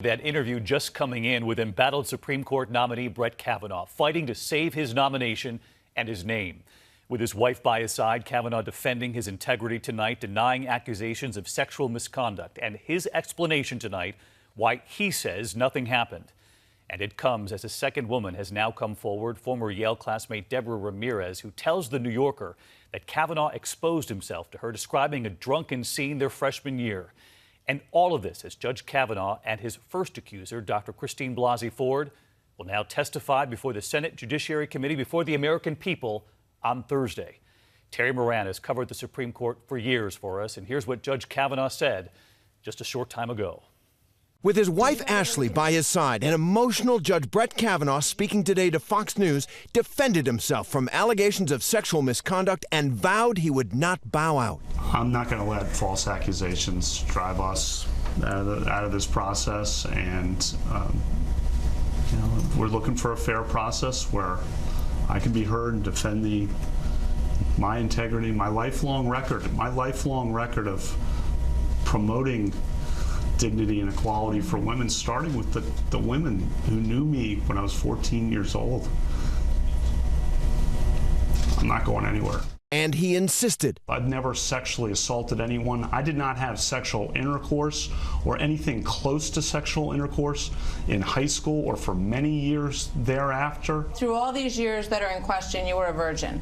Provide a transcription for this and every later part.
That interview just coming in with embattled Supreme Court nominee Brett Kavanaugh, fighting to save his nomination and his name. With his wife by his side, Kavanaugh defending his integrity tonight, denying accusations of sexual misconduct, and his explanation tonight why he says nothing happened. And it comes as a second woman has now come forward, former Yale classmate Deborah Ramirez, who tells The New Yorker that Kavanaugh exposed himself to her, describing a drunken scene their freshman year. And all of this as Judge Kavanaugh and his first accuser, Dr. Christine Blasey Ford, will now testify before the Senate Judiciary Committee, before the American people on Thursday. Terry Moran has covered the Supreme Court for years for us, and here's what Judge Kavanaugh said just a short time ago. With his wife Ashley by his side, an emotional Judge Brett Kavanaugh, speaking today to Fox News, defended himself from allegations of sexual misconduct and vowed he would not bow out. I'm not going to let false accusations drive us out of this process, and we're looking for a fair process where I can be heard and defend my integrity, my lifelong record of promoting dignity and equality for women, starting with the women who knew me when I was 14 years old. I'm not going anywhere. And he insisted. I've never sexually assaulted anyone. I did not have sexual intercourse or anything close to sexual intercourse in high school or for many years thereafter. Through all these years that are in question, you were a virgin.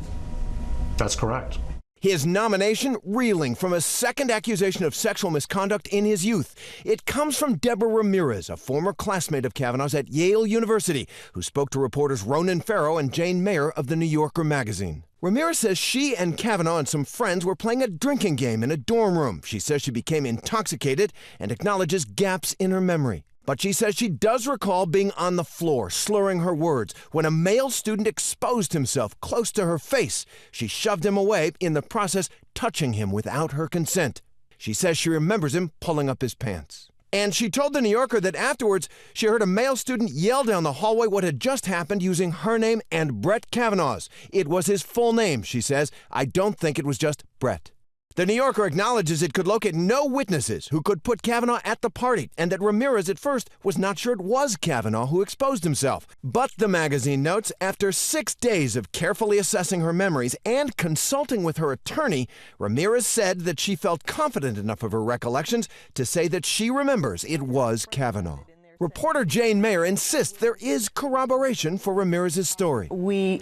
That's correct. His nomination reeling from a second accusation of sexual misconduct in his youth. It comes from Deborah Ramirez, a former classmate of Kavanaugh's at Yale University, who spoke to reporters Ronan Farrow and Jane Mayer of The New Yorker magazine. Ramirez says she and Kavanaugh and some friends were playing a drinking game in a dorm room. She says she became intoxicated and acknowledges gaps in her memory. But she says she does recall being on the floor, slurring her words, when a male student exposed himself close to her face. She shoved him away, in the process touching him without her consent. She says she remembers him pulling up his pants. And she told The New Yorker that afterwards she heard a male student yell down the hallway what had just happened using her name and Brett Kavanaugh's. It was his full name, she says. I don't think it was just Brett. The New Yorker acknowledges it could locate no witnesses who could put Kavanaugh at the party, and that Ramirez at first was not sure it was Kavanaugh who exposed himself. But the magazine notes, after 6 days of carefully assessing her memories and consulting with her attorney, Ramirez said that she felt confident enough of her recollections to say that she remembers it was Kavanaugh. Reporter Jane Mayer insists there is corroboration for Ramirez's story. We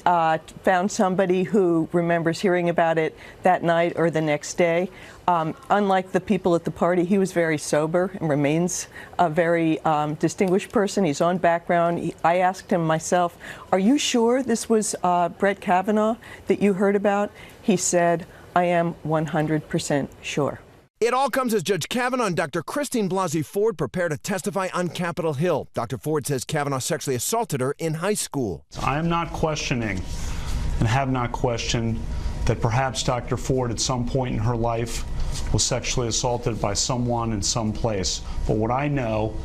found somebody who remembers hearing about it that night or the next day. Unlike the people at the party, he was very sober and remains a very distinguished person. He's on background. I asked him myself, are you sure this was Brett Kavanaugh that you heard about? He said, I am 100% sure. It all comes as Judge Kavanaugh and Dr. Christine Blasey Ford prepare to testify on Capitol Hill. Dr. Ford says Kavanaugh sexually assaulted her in high school. I am not questioning and have not questioned that perhaps Dr. Ford at some point in her life was sexually assaulted by someone in some place. But what I know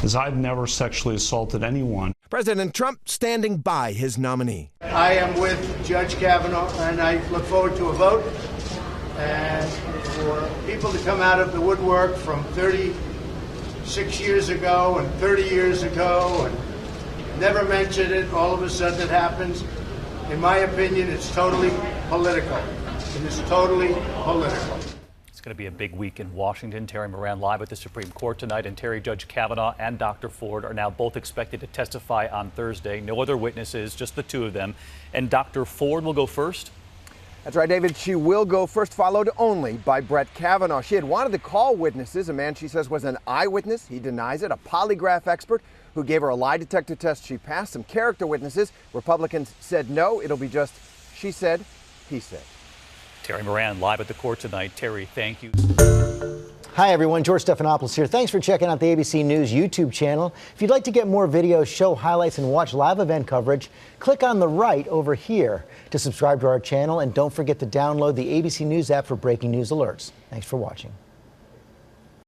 is I've never sexually assaulted anyone. President Trump standing by his nominee. I am with Judge Kavanaugh, and I look forward to a vote. And for people to come out of the woodwork from 36 years ago and 30 years ago and never mention it, all of a sudden it happens. In my opinion, it's totally political. It is totally political. It's going to be a big week in Washington. Terry Moran live at the Supreme Court tonight, and Terry, Judge Kavanaugh and Dr. Ford are now both expected to testify on Thursday. No other witnesses, just the two of them. And Dr. Ford will go first. That's right, David. She will go first, followed only by Brett Kavanaugh. She had wanted to call witnesses, a man she says was an eyewitness. He denies it. A polygraph expert who gave her a lie detector test. She passed. Some character witnesses. Republicans said no. It'll be just she said, he said. Terry Moran live at the court tonight. Terry, thank you. Hi, everyone. George Stephanopoulos here. Thanks for checking out the ABC News YouTube channel. If you'd like to get more videos, show highlights, and watch live event coverage, click on the right over here to subscribe to our channel. And don't forget to download the ABC News app for breaking news alerts. Thanks for watching.